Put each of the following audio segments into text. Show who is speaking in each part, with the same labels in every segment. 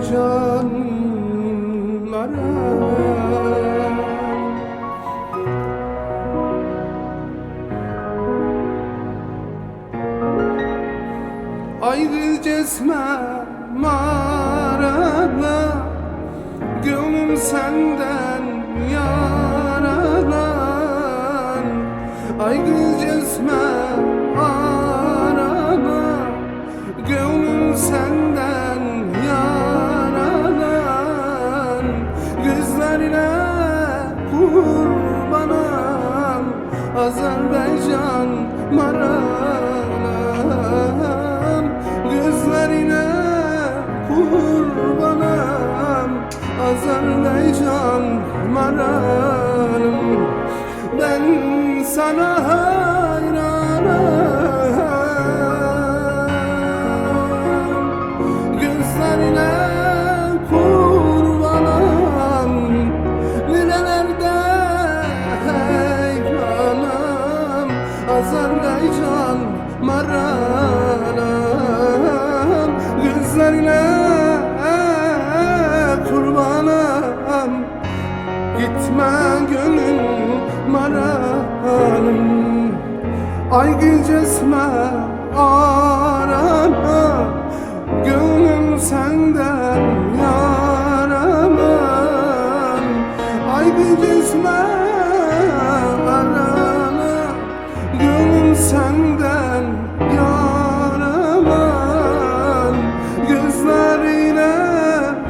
Speaker 1: Azerbaycanlara. Ayrıcesine marada, gönlüm senden yaradan. Ayrıcesine arada, gönlüm senden yaradan. Gözlerine kurbanım Azerbaycan maranam. Gözlerine kurbanım Azerbaycan maranım. Ben sana hayranım. Gözlerine kurbanım, nerelerde heyranım Azerbaycan maranım. Gözlerine kurbanım, gitme gönül maranım. Ay gecesine arama, gönlüm senden yaramam. Ay gecesine arama, gönlüm senden yaramam. Gözlerine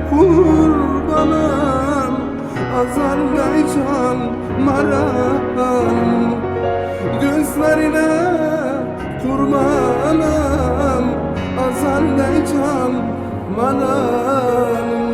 Speaker 1: kurbanım Azerbaycan maranım. Gözlerine kurbanım Azerbaycan maranım.